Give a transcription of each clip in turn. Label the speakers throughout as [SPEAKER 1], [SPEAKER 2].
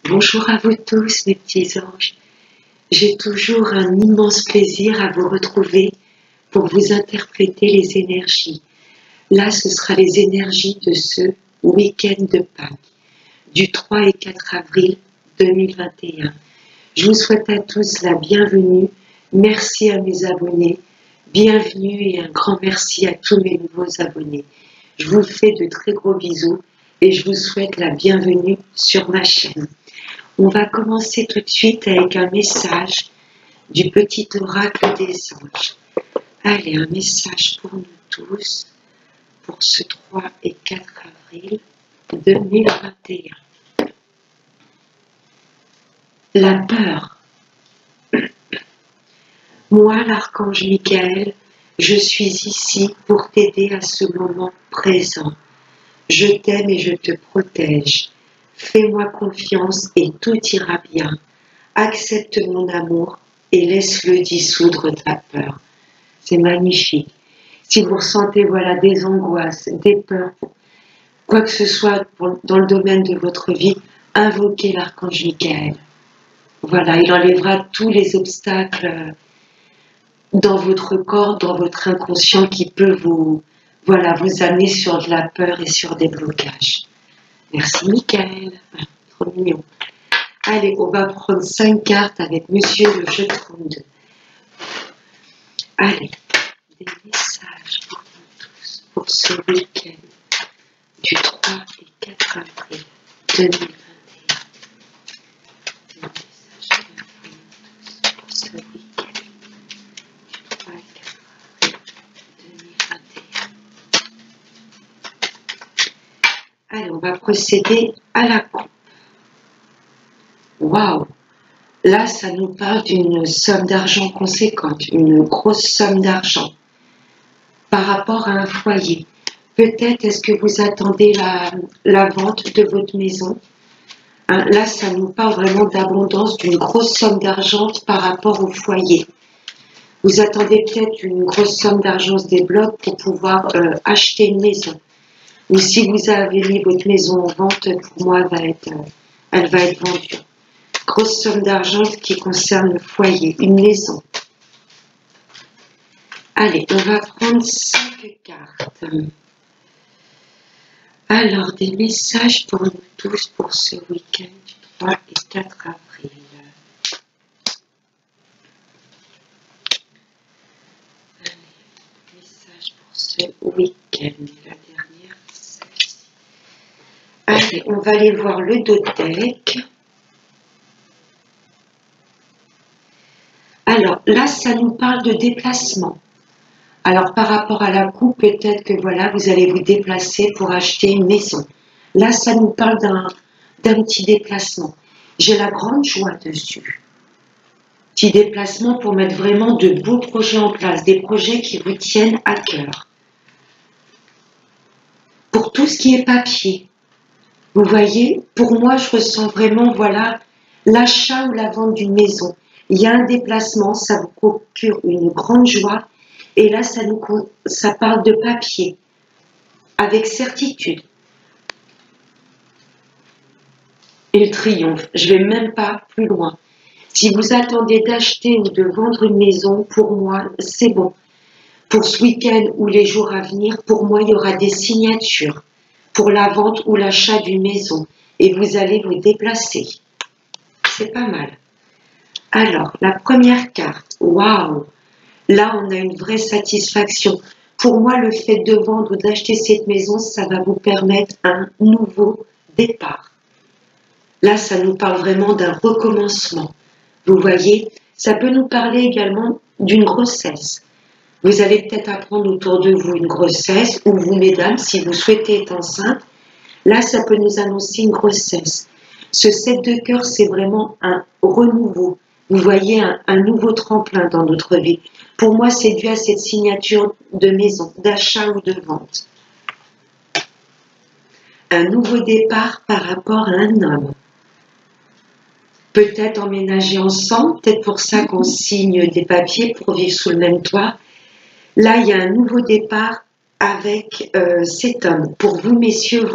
[SPEAKER 1] Bonjour à vous tous, mes petits anges. J'ai toujours un immense plaisir à vous retrouver pour vous interpréter les énergies. Là, ce sera les énergies de ce week-end de Pâques, du 3 et 4 avril 2021. Je vous souhaite à tous la bienvenue. Merci à mes abonnés. Bienvenue et un grand merci à tous mes nouveaux abonnés. Je vous fais de très gros bisous et je vous souhaite la bienvenue sur ma chaîne. On va commencer tout de suite avec un message du petit oracle des anges. Allez, un message pour nous tous pour ce 3 et 4 avril 2021. La peur. Moi, l'archange Michael, je suis ici pour t'aider à ce moment présent. Je t'aime et je te protège. Fais-moi confiance et tout ira bien. Accepte mon amour et laisse-le dissoudre ta peur. C'est magnifique. Si vous ressentez des angoisses, des peurs, quoi que ce soit dans le domaine de votre vie, invoquez l'archange Michael. Voilà, il enlèvera tous les obstacles dans votre corps, dans votre inconscient qui peut vous amener sur de la peur et sur des blocages. Merci Michael, trop mignon. Allez, on va prendre 5 cartes avec Monsieur le jeu 32. Allez, des messages pour nous tous pour ce week-end du 3 et 4 avril 2021. Des messages pour nous tous pour ce week-end du 3 et 4 avril 2021. Allez, on va procéder à la coupe. Waouh! Là, ça nous parle d'une somme d'argent conséquente, une grosse somme d'argent par rapport à un foyer. Peut-être est-ce que vous attendez la vente de votre maison. Là, ça nous parle vraiment d'abondance, d'une grosse somme d'argent par rapport au foyer. Vous attendez peut-être une grosse somme d'argent se débloque pour pouvoir acheter une maison. Ou si vous avez mis votre maison en vente, pour moi, elle va être vendue. Grosse somme d'argent qui concerne le foyer, une maison. Allez, on va prendre 5 cartes. Alors, des messages pour nous tous pour ce week-end du 3 et 4 avril. Allez, message pour ce week-end. La dernière, celle-ci. Allez, on va aller voir le Dotec. Alors là, ça nous parle de déplacement. Alors par rapport à la coupe, peut-être que vous allez vous déplacer pour acheter une maison. Là, ça nous parle d'un petit déplacement. J'ai la grande joie dessus. Petit déplacement pour mettre vraiment de beaux projets en place, des projets qui vous tiennent à cœur. Pour tout ce qui est papier, vous voyez, pour moi, je ressens vraiment, l'achat ou la vente d'une maison. Il y a un déplacement, ça vous procure une grande joie. Et là, ça parle de papier, avec certitude. Et le triomphe, je ne vais même pas plus loin. Si vous attendez d'acheter ou de vendre une maison, pour moi, c'est bon. Pour ce week-end ou les jours à venir, pour moi, il y aura des signatures pour la vente ou l'achat d'une maison. Et vous allez vous déplacer. C'est pas mal. Alors, la première carte, waouh! Là, on a une vraie satisfaction. Pour moi, le fait de vendre ou d'acheter cette maison, ça va vous permettre un nouveau départ. Là, ça nous parle vraiment d'un recommencement. Vous voyez, ça peut nous parler également d'une grossesse. Vous allez peut-être apprendre autour de vous une grossesse, ou vous, mesdames, si vous souhaitez être enceinte. Là, ça peut nous annoncer une grossesse. Ce 7 de cœur, c'est vraiment un renouveau. Vous voyez, un nouveau tremplin dans notre vie. Pour moi, c'est dû à cette signature de maison, d'achat ou de vente. Un nouveau départ par rapport à un homme. Peut-être emménager ensemble, peut-être pour ça qu'on signe des papiers pour vivre sous le même toit. Là, il y a un nouveau départ avec cet homme. Pour vous, messieurs,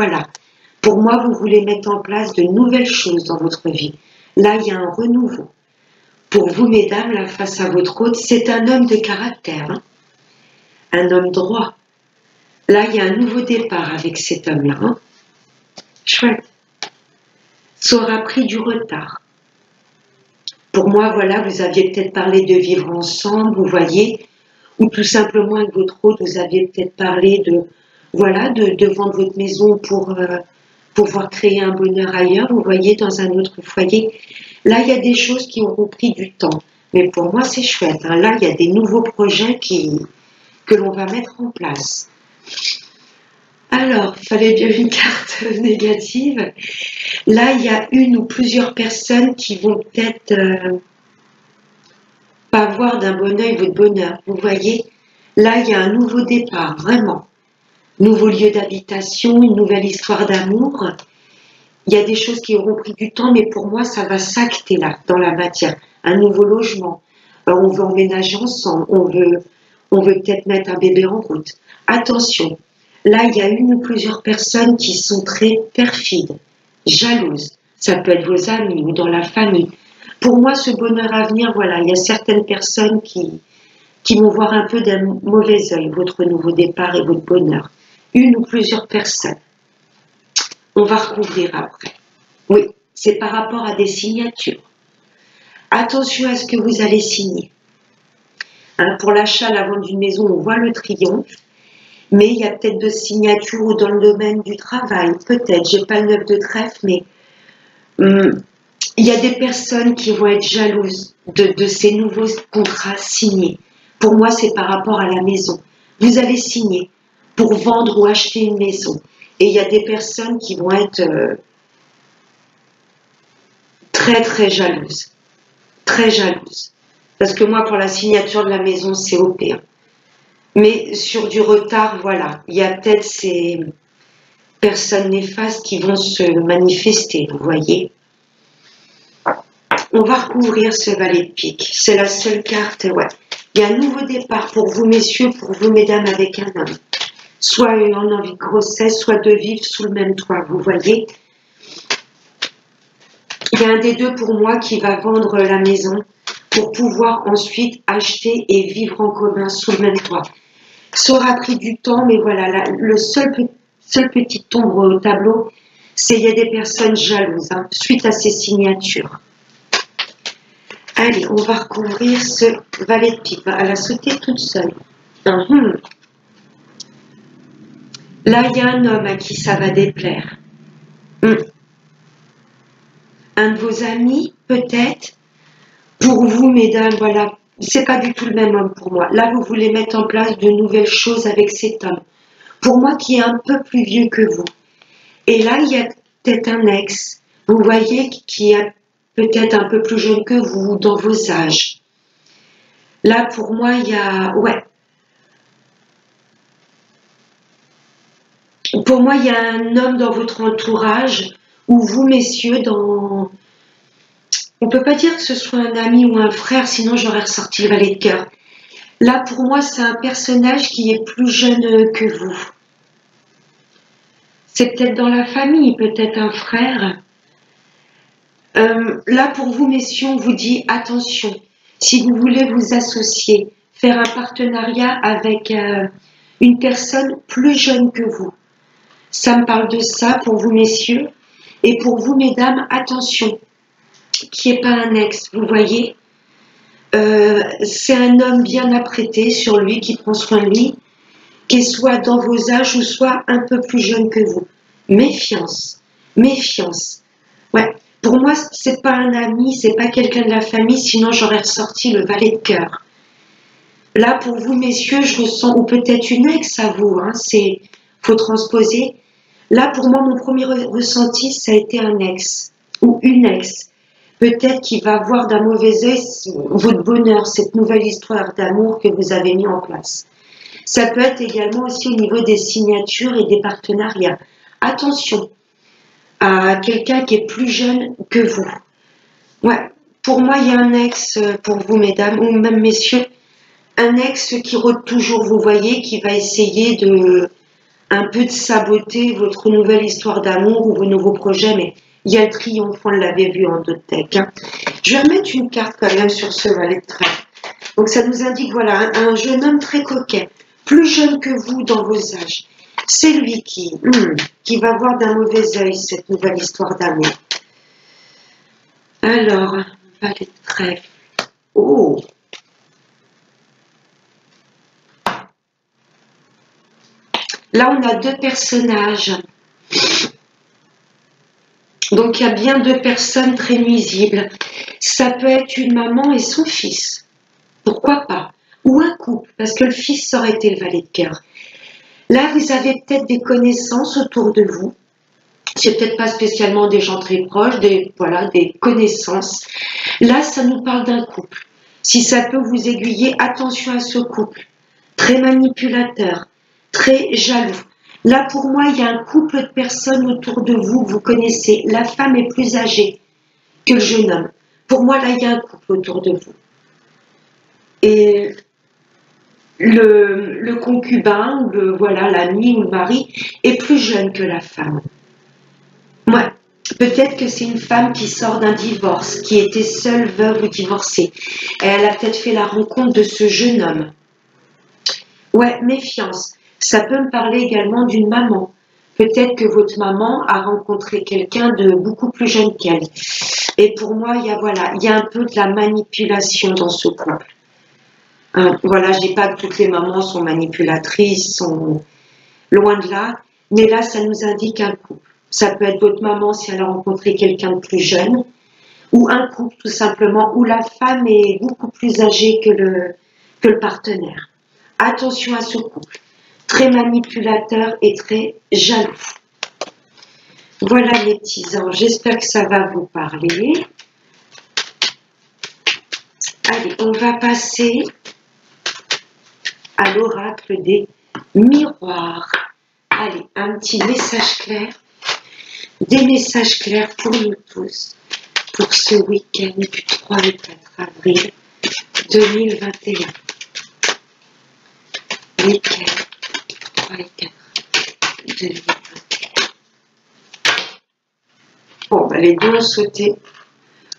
[SPEAKER 1] Pour moi, vous voulez mettre en place de nouvelles choses dans votre vie. Là, il y a un renouveau. Pour vous, mesdames, là, face à votre hôte, c'est un homme de caractère, hein, un homme droit. Là, il y a un nouveau départ avec cet homme-là. Hein. Chouette. Ça aura pris du retard. Pour moi, voilà, vous aviez peut-être parlé de vivre ensemble, vous voyez, ou tout simplement avec votre hôte, vous aviez peut-être parlé de, voilà, de vendre votre maison pour pouvoir créer un bonheur ailleurs, vous voyez, dans un autre foyer. Là, il y a des choses qui auront pris du temps. Mais pour moi, c'est chouette. Hein. Là, il y a des nouveaux projets que l'on va mettre en place. Alors, il fallait bien une carte négative. Là, il y a une ou plusieurs personnes qui vont peut-être pas voir d'un bon œil votre bonheur. Vous voyez, là, il y a un nouveau départ, vraiment. Nouveau lieu d'habitation, une nouvelle histoire d'amour. Il y a des choses qui auront pris du temps, mais pour moi, ça va s'acter là, dans la matière. Un nouveau logement. On veut emménager ensemble. On veut peut-être mettre un bébé en route. Attention. Là, il y a une ou plusieurs personnes qui sont très perfides, jalouses. Ça peut être vos amis ou dans la famille. Pour moi, ce bonheur à venir, voilà, il y a certaines personnes qui vont voir un peu d'un mauvais œil votre nouveau départ et votre bonheur. Une ou plusieurs personnes. On va recouvrir après. Oui, c'est par rapport à des signatures. Attention à ce que vous allez signer. Hein, pour l'achat, la vente d'une maison, on voit le triomphe. Mais il y a peut-être de signatures ou dans le domaine du travail, peut-être, j'ai pas le 9 de trèfle, mais il y a des personnes qui vont être jalouses de ces nouveaux contrats signés. Pour moi, c'est par rapport à la maison. Vous allez signer pour vendre ou acheter une maison. Et il y a des personnes qui vont être très très jalouses. Très jalouses. Parce que moi, pour la signature de la maison, c'est OP. Hein. Mais sur du retard, voilà, il y a peut-être ces personnes néfastes qui vont se manifester, vous voyez. On va recouvrir ce valet de pique. C'est la seule carte, ouais. Il y a un nouveau départ pour vous, messieurs, pour vous, mesdames, avec un homme. Soit en envie de grossesse, soit de vivre sous le même toit, vous voyez. Il y a un des deux pour moi qui va vendre la maison pour pouvoir ensuite acheter et vivre en commun sous le même toit. Ça aura pris du temps, mais voilà, le seul petit ombre au tableau, c'est qu'il y a des personnes jalouses, hein, suite à ces signatures. Allez, on va recouvrir ce valet de pique. Elle a sauté toute seule. Là, il y a un homme à qui ça va déplaire. Un de vos amis, peut-être. Pour vous, mesdames, voilà, c'est pas du tout le même homme pour moi. Là, vous voulez mettre en place de nouvelles choses avec cet homme. Pour moi, qui est un peu plus vieux que vous. Et là, il y a peut-être un ex, vous voyez, qui est peut-être un peu plus jeune que vous, dans vos âges. Là, pour moi, il y a... Ouais. Pour moi, il y a un homme dans votre entourage, ou vous, messieurs, dans... On ne peut pas dire que ce soit un ami ou un frère, sinon j'aurais ressorti le valet de cœur. Là, pour moi, c'est un personnage qui est plus jeune que vous. C'est peut-être dans la famille, peut-être un frère. Là, pour vous, messieurs, on vous dit attention. Si vous voulez vous associer, faire un partenariat avec une personne plus jeune que vous. Ça me parle de ça pour vous, messieurs. Et pour vous, mesdames, attention. Qui n'est pas un ex, vous voyez. C'est un homme bien apprêté sur lui, qui prend soin de lui, qui soit dans vos âges ou soit un peu plus jeune que vous. Méfiance, méfiance. Ouais, pour moi, c'est pas un ami, c'est pas quelqu'un de la famille, sinon j'aurais ressorti le valet de cœur. Là, pour vous, messieurs, je ressens, ou peut-être une ex à vous, hein, faut transposer. Là, pour moi, mon premier ressenti, ça a été un ex, ou une ex. Peut-être qu'il va voir d'un mauvais œil votre bonheur, cette nouvelle histoire d'amour que vous avez mis en place. Ça peut être également aussi au niveau des signatures et des partenariats. Attention à quelqu'un qui est plus jeune que vous. Ouais, pour moi, il y a un ex, pour vous, mesdames, ou même messieurs, un ex qui rôde toujours, vous voyez, qui va essayer un peu de saboter votre nouvelle histoire d'amour ou vos nouveaux projets, mais il y a le triomphe, on l'avait vu en d'autres decks. Hein. Je vais remettre une carte quand même sur ce valet de trèfle. Donc ça nous indique, voilà, un jeune homme très coquet, plus jeune que vous dans vos âges. C'est lui qui va voir d'un mauvais œil cette nouvelle histoire d'amour. Alors, valet de trèfle. Oh! Là, on a deux personnages. Donc, il y a bien deux personnes très nuisibles. Ça peut être une maman et son fils. Pourquoi pas? Ou un couple, parce que le fils aurait été le valet de cœur. Là, vous avez peut-être des connaissances autour de vous. C'est peut-être pas spécialement des gens très proches, des connaissances. Là, ça nous parle d'un couple. Si ça peut vous aiguiller, attention à ce couple. Très manipulateur, très jaloux. Là, pour moi, il y a un couple de personnes autour de vous que vous connaissez. La femme est plus âgée que le jeune homme. Pour moi, là, il y a un couple autour de vous. Et le concubin, ou l'ami ou le mari, est plus jeune que la femme. Ouais. Peut-être que c'est une femme qui sort d'un divorce, qui était seule, veuve ou divorcée. Et elle a peut-être fait la rencontre de ce jeune homme. Ouais, méfiance. Ça peut me parler également d'une maman. Peut-être que votre maman a rencontré quelqu'un de beaucoup plus jeune qu'elle. Et pour moi, il y a un peu de la manipulation dans ce couple. Voilà, je dis pas que toutes les mamans sont manipulatrices, sont loin de là. Mais là, ça nous indique un couple. Ça peut être votre maman si elle a rencontré quelqu'un de plus jeune, ou un couple tout simplement où la femme est beaucoup plus âgée que le partenaire. Attention à ce couple, très manipulateur et très jaloux. Voilà les petits anges, j'espère que ça va vous parler. Allez, on va passer à l'oracle des miroirs. Allez, un petit message clair. Des messages clairs pour nous tous, pour ce week-end du 3 et 4 avril 2021. Week-end 3 et 4 2021. Bon, les deux ont sauté.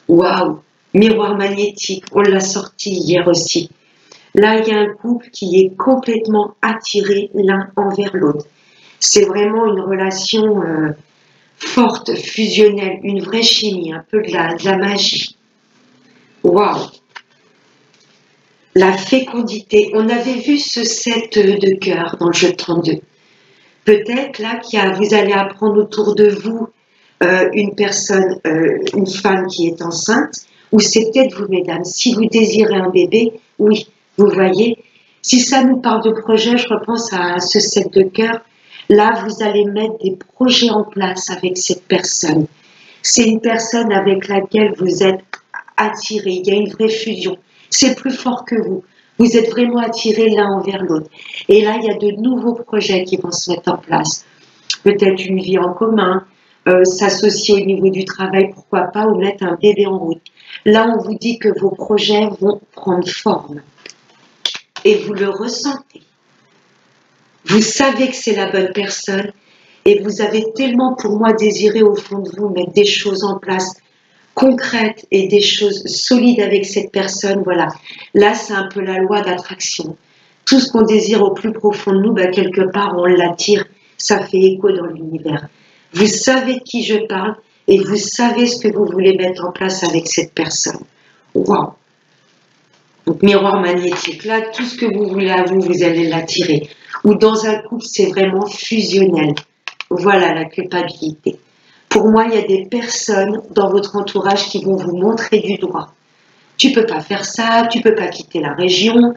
[SPEAKER 1] Waouh! Miroir magnétique, on l'a sorti hier aussi. Là, il y a un couple qui est complètement attiré l'un envers l'autre. C'est vraiment une relation forte, fusionnelle, une vraie chimie, un peu de la magie. Waouh! La fécondité. On avait vu ce 7 de cœur dans le jeu de 32. Peut-être là vous allez apprendre autour de vous une personne, une femme qui est enceinte, ou c'est peut-être vous, mesdames. Si vous désirez un bébé, oui, vous voyez. Si ça nous parle de projet, je repense à ce 7 de cœur. Là, vous allez mettre des projets en place avec cette personne. C'est une personne avec laquelle vous êtes attirés. Il y a une vraie fusion. C'est plus fort que vous. Vous êtes vraiment attirés l'un envers l'autre. Et là, il y a de nouveaux projets qui vont se mettre en place. Peut-être une vie en commun, s'associer au niveau du travail, pourquoi pas, ou mettre un bébé en route. Là, on vous dit que vos projets vont prendre forme. Et vous le ressentez. Vous savez que c'est la bonne personne et vous avez tellement pour moi désiré au fond de vous mettre des choses en place concrètes et des choses solides avec cette personne. Voilà, là c'est un peu la loi d'attraction. Tout ce qu'on désire au plus profond de nous, quelque part on l'attire, ça fait écho dans l'univers. Vous savez de qui je parle et vous savez ce que vous voulez mettre en place avec cette personne. Waouh! Donc miroir magnétique, là tout ce que vous voulez à vous, vous allez l'attirer. Ou dans un couple, c'est vraiment fusionnel. Voilà la culpabilité. Pour moi, il y a des personnes dans votre entourage qui vont vous montrer du doigt. Tu peux pas faire ça, tu peux pas quitter la région.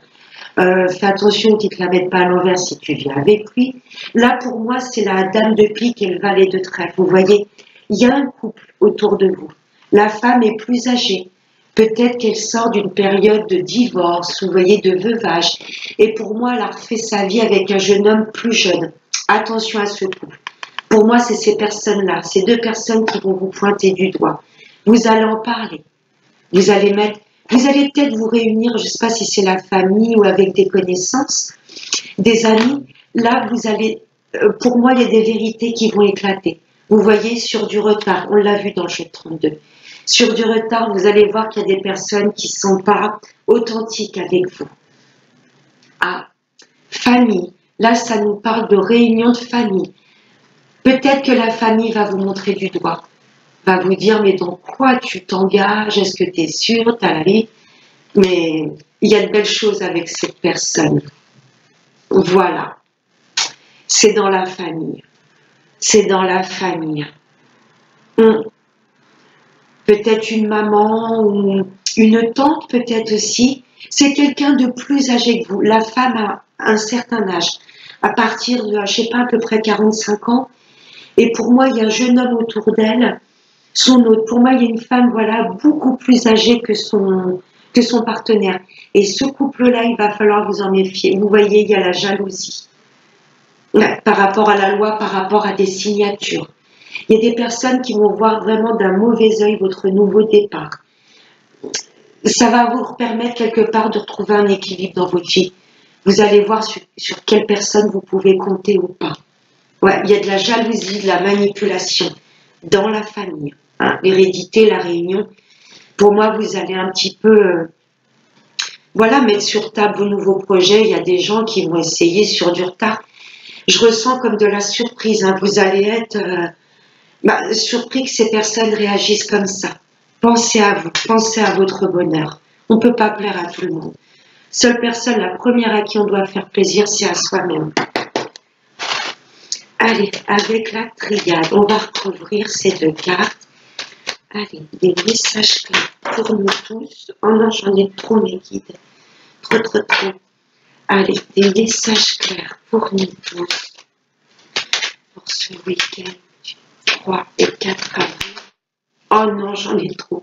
[SPEAKER 1] Fais attention qu'ils ne te la mettent pas à l'envers si tu viens avec lui. Là, pour moi, c'est la dame de pique et le valet de trèfle. Vous voyez, il y a un couple autour de vous. La femme est plus âgée. Peut-être qu'elle sort d'une période de divorce, vous voyez, de veuvage. Et pour moi, elle a refait sa vie avec un jeune homme plus jeune. Attention à ce couple. Pour moi, c'est ces personnes-là, ces deux personnes qui vont vous pointer du doigt. Vous allez en parler. Vous allez peut-être vous réunir, je ne sais pas si c'est la famille ou avec des connaissances, des amis. Là, vous allez pour moi, il y a des vérités qui vont éclater. Vous voyez, sur du retard, on l'a vu dans le jeu 32. Sur du retard, vous allez voir qu'il y a des personnes qui ne sont pas authentiques avec vous. Ah, famille. Là, ça nous parle de réunion de famille. Peut-être que la famille va vous montrer du doigt, va vous dire, mais dans quoi tu t'engages? Est-ce que tu es sûr? T'as la vie? Mais il y a de belles choses avec cette personne. Voilà. C'est dans la famille. C'est dans la famille. Peut-être une maman ou une tante, peut-être aussi. C'est quelqu'un de plus âgé que vous. La femme a un certain âge, à partir de, je sais pas, à peu près 45 ans. Et pour moi, il y a un jeune homme autour d'elle, son autre. Pour moi, il y a une femme, voilà, beaucoup plus âgée que son partenaire. Et ce couple-là, il va falloir vous en méfier. Vous voyez, il y a la jalousie. Par rapport à la loi, par rapport à des signatures. Il y a des personnes qui vont voir vraiment d'un mauvais œil votre nouveau départ. Ça va vous permettre quelque part de retrouver un équilibre dans votre vie. Vous allez voir sur quelle personne vous pouvez compter ou pas. Ouais, il y a de la jalousie, de la manipulation dans la famille. Hein, l'hérédité, la réunion. Pour moi, vous allez un petit peu voilà, mettre sur table vos nouveaux projets. Il y a des gens qui vont essayer sur du retard. Je ressens comme de la surprise. Hein. Vous allez être surpris que ces personnes réagissent comme ça. Pensez à vous, pensez à votre bonheur. On ne peut pas plaire à tout le monde. Seule personne, la première à qui on doit faire plaisir, c'est à soi-même. Allez, avec la triade, on va recouvrir ces deux cartes. Allez, des messages clairs pour nous tous. Oh non, j'en ai trop, mes guides. Trop. Allez, des messages clairs pour nous tous. Pour ce week-end du 3 et 4 avril. Oh non, j'en ai trop.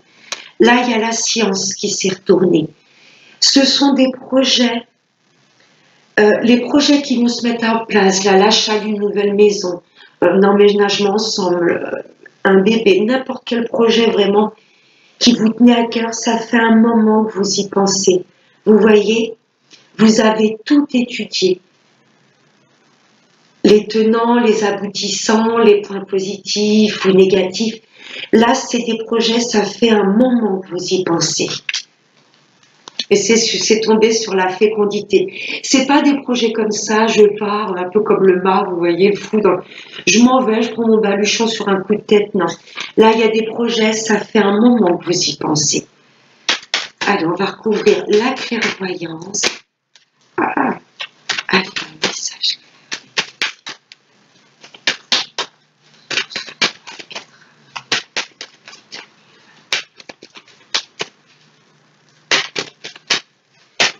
[SPEAKER 1] Là, il y a la science qui s'est retournée. Ce sont des projets, les projets qui vont se mettre en place, là, l'achat d'une nouvelle maison, un emménagement ensemble, un bébé, n'importe quel projet vraiment qui vous tenait à cœur, ça fait un moment que vous y pensez. Vous voyez, vous avez tout étudié. Les tenants, les aboutissants, les points positifs ou négatifs. Là, c'est des projets, ça fait un moment que vous y pensez. Et c'est tombé sur la fécondité. C'est pas des projets comme ça, je pars un peu comme le mât, vous voyez, fou. Je m'en vais, je prends mon baluchon sur un coup de tête. Non. Là, il y a des projets, ça fait un moment que vous y pensez. Allez, on va recouvrir la clairvoyance. Allez, un message.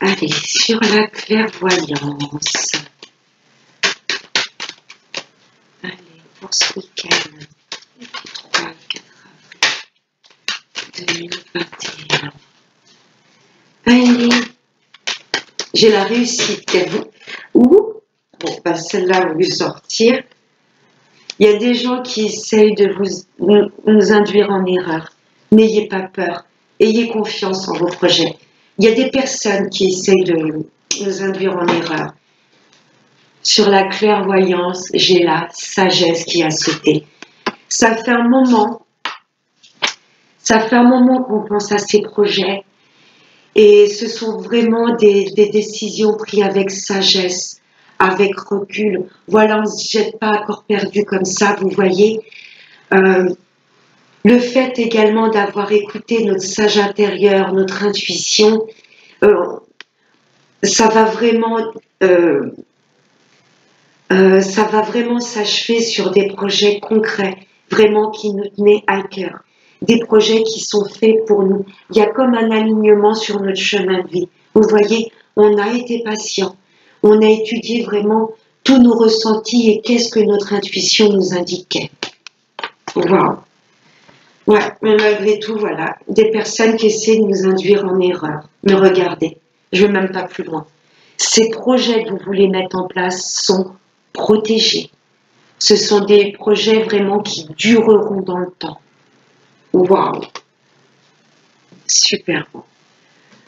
[SPEAKER 1] Allez, sur la clairvoyance. Allez, pour ce week-end, du 3 au 4 avril 2021. Allez, j'ai la réussite. Ouh, bon, bah celle-là, va vous sortir. Il y a des gens qui essayent de nous induire en erreur. N'ayez pas peur. Ayez confiance en vos projets. Il y a des personnes qui essayent de nous induire en erreur. Sur la clairvoyance, j'ai la sagesse qui a sauté. Ça fait un moment qu'on pense à ces projets et ce sont vraiment des décisions prises avec sagesse, avec recul. Voilà, on ne se jette pas à corps perdu comme ça, vous voyez. Le fait également d'avoir écouté notre sage intérieur, notre intuition, ça va vraiment s'achever sur des projets concrets, vraiment qui nous tenaient à cœur. Des projets qui sont faits pour nous. Il y a comme un alignement sur notre chemin de vie. Vous voyez, on a été patient. On a étudié vraiment tous nos ressentis et qu'est-ce que notre intuition nous indiquait. Waouh! Ouais, mais malgré tout, voilà, des personnes qui essaient de nous induire en erreur. Mais regardez, je ne vais même pas plus loin. Ces projets que vous voulez mettre en place sont protégés. Ce sont des projets vraiment qui dureront dans le temps. Waouh! Super bon.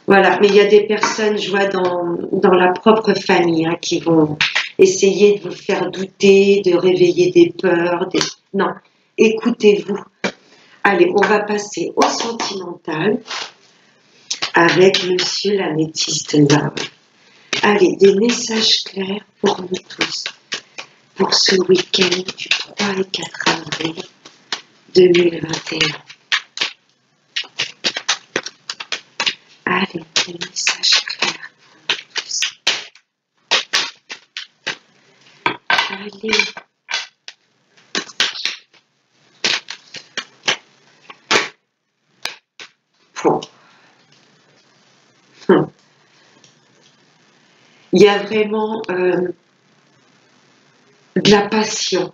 [SPEAKER 1] Voilà, mais il y a des personnes, je vois, dans la propre famille, hein, qui vont essayer de vous faire douter, de réveiller des peurs. Non, écoutez-vous. Allez, on va passer au sentimental avec Monsieur l'améthyste là. Allez, des messages clairs pour nous tous, pour ce week-end du 3 et 4 avril 2021. Allez, des messages clairs pour nous tous. Allez. Bon. Il y a vraiment de la passion,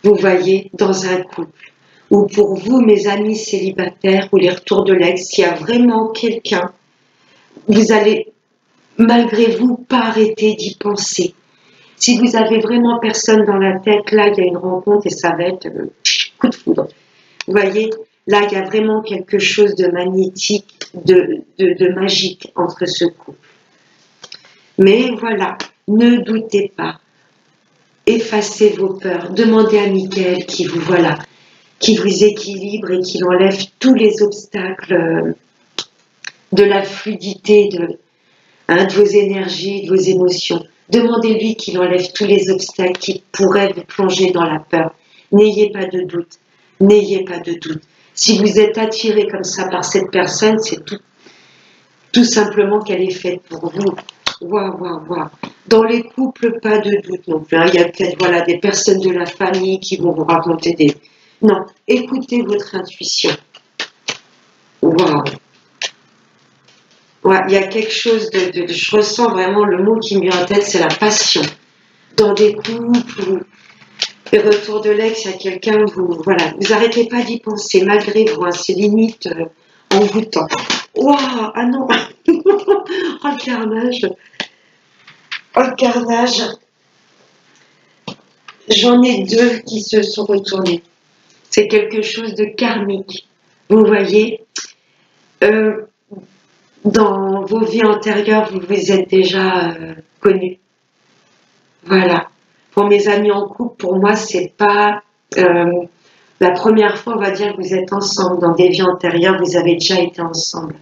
[SPEAKER 1] vous voyez, dans un couple. Ou pour vous, mes amis célibataires, ou les retours de l'ex, s'il y a vraiment quelqu'un, vous allez, malgré vous, pas arrêter d'y penser. Si vous avez vraiment personne dans la tête, là, il y a une rencontre et ça va être coup de foudre. Vous voyez, là, il y a vraiment quelque chose de magnétique, de magique entre ce couple. Mais voilà, ne doutez pas. Effacez vos peurs. Demandez à Michael qui vous voilà, qui vous équilibre et qui enlève tous les obstacles de la fluidité de vos énergies, de vos émotions. Demandez-lui qu'il enlève tous les obstacles qui pourraient vous plonger dans la peur. N'ayez pas de doute. N'ayez pas de doute. Si vous êtes attiré comme ça par cette personne, c'est tout simplement qu'elle est faite pour vous. Waouh. Dans les couples, pas de doute non plus. Il y a peut-être des personnes de la famille qui vont vous raconter des... Non, écoutez votre intuition. Waouh. Ouais, il y a quelque chose je ressens vraiment le mot qui me vient en tête, c'est la passion. Dans des couples où les retours de l'ex, il y a quelqu'un, vous arrêtez pas d'y penser, malgré vous, c'est limite envoûtant. Waouh, ah non. Oh le carnage. Oh le carnage. J'en ai deux qui se sont retournés. C'est quelque chose de karmique. Vous voyez, dans vos vies antérieures, vous vous êtes déjà connus. Voilà. Pour mes amis en couple, pour moi, c'est pas la première fois, on va dire, que vous êtes ensemble. Dans des vies antérieures, vous avez déjà été ensemble.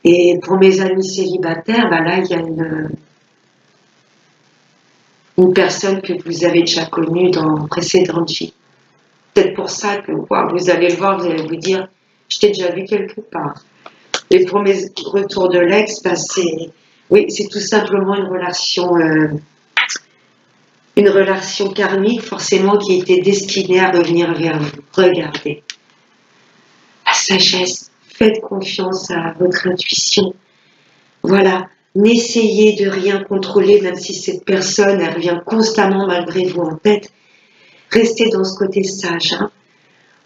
[SPEAKER 1] Et pour mes amis célibataires, là, il y a une personne que vous avez déjà connue dans précédente vie. Peut-être pour ça que vous allez le voir, vous allez vous dire, je t'ai déjà vu quelque part. Et pour mes retours de l'ex, c'est tout simplement une relation karmique, forcément, qui était destinée à revenir vers vous. Regardez. La sagesse, faites confiance à votre intuition. Voilà. N'essayez de rien contrôler, même si cette personne, elle revient constamment malgré vous en tête. Restez dans ce côté sage.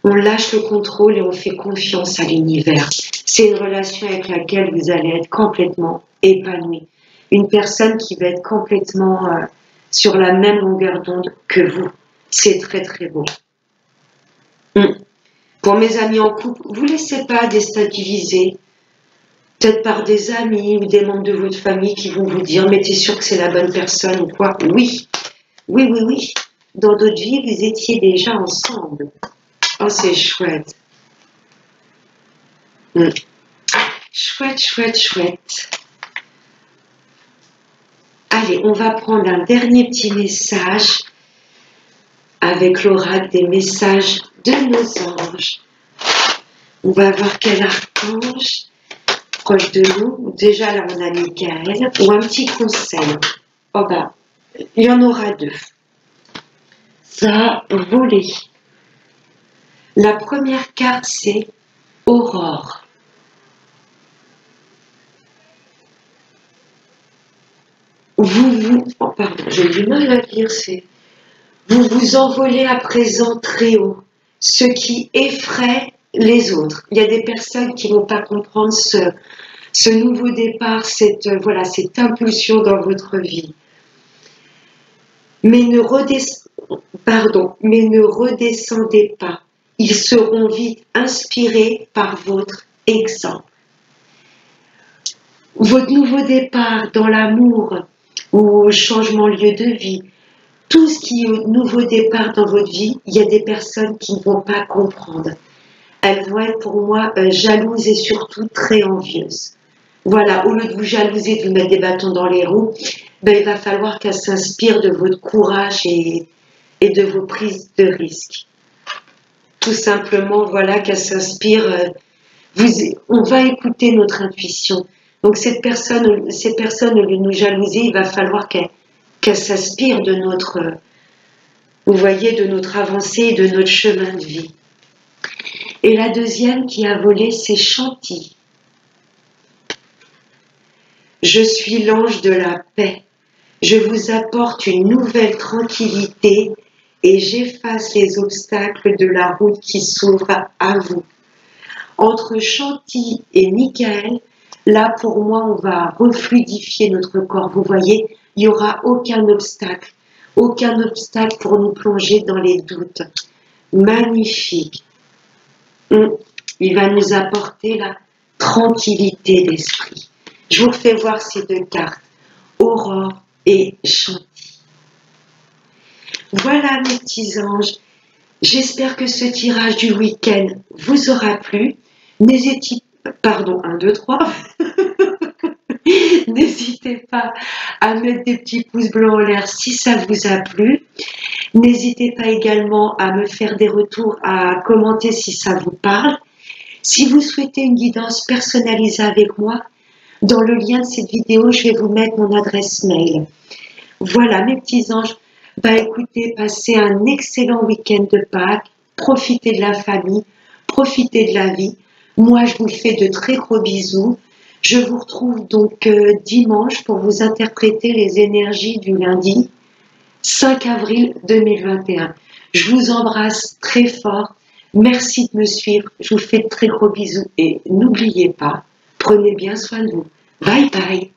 [SPEAKER 1] On lâche le contrôle et on fait confiance à l'univers. C'est une relation avec laquelle vous allez être complètement épanoui. Une personne qui va être complètement sur la même longueur d'onde que vous. C'est très très beau. Pour mes amis en couple, vous ne laissez pas déstabiliser. Peut-être par des amis ou des membres de votre famille qui vont vous dire « mais t'es sûr que c'est la bonne personne ou quoi ?» Oui. Dans d'autres vies, vous étiez déjà ensemble. Oh, c'est chouette. Chouette. Allez, on va prendre un dernier petit message avec l'oracle des messages de nos anges. On va voir quel archange proche de nous. Déjà là, on a Michael. Ou un petit conseil. Il y en aura deux. Ça a volé. La première carte, c'est Aurore. J'ai du mal à lire, vous vous envolez à présent très haut, ce qui effraie les autres. Il y a des personnes qui ne vont pas comprendre ce nouveau départ, cette impulsion dans votre vie. Mais ne redescendez pas. Ils seront vite inspirés par votre exemple. Votre nouveau départ dans l'amour, ou changement de lieu de vie, tout ce qui est nouveau départ dans votre vie, il y a des personnes qui ne vont pas comprendre. Elles vont être pour moi jalouses et surtout très envieuses. Voilà, au lieu de vous jalouser, de vous mettre des bâtons dans les roues, ben, il va falloir qu'elles s'inspirent de votre courage et de vos prises de risques. Tout simplement, voilà, qu'elles s'inspirent. On va écouter notre intuition. Donc ces personnes, au lieu de nous jalouser, il va falloir qu'elles s'inspirent de notre, vous voyez, de notre avancée et de notre chemin de vie. Et la deuxième qui a volé, c'est Chanty. Je suis l'ange de la paix. Je vous apporte une nouvelle tranquillité et j'efface les obstacles de la route qui s'ouvre à vous. Entre Chanty et Michael, là pour moi on va refluidifier notre corps. Vous voyez, il n'y aura aucun obstacle pour nous plonger dans les doutes. Magnifique. Il va nous apporter la tranquillité d'esprit. Je vous refais voir ces deux cartes, Aurore et Chanty. Voilà mes petits anges, j'espère que ce tirage du week-end vous aura plu. N'hésitez pas, 1, 2, 3, n'hésitez pas à mettre des petits pouces bleus en l'air si ça vous a plu. N'hésitez pas également à me faire des retours, à commenter si ça vous parle. Si vous souhaitez une guidance personnalisée avec moi, dans le lien de cette vidéo, je vais vous mettre mon adresse mail. Voilà mes petits anges, écoutez, passez un excellent week-end de Pâques, profitez de la famille, profitez de la vie. Moi, je vous fais de très gros bisous. Je vous retrouve donc dimanche pour vous interpréter les énergies du lundi 5 avril 2021. Je vous embrasse très fort. Merci de me suivre. Je vous fais de très gros bisous et n'oubliez pas, prenez bien soin de vous. Bye bye.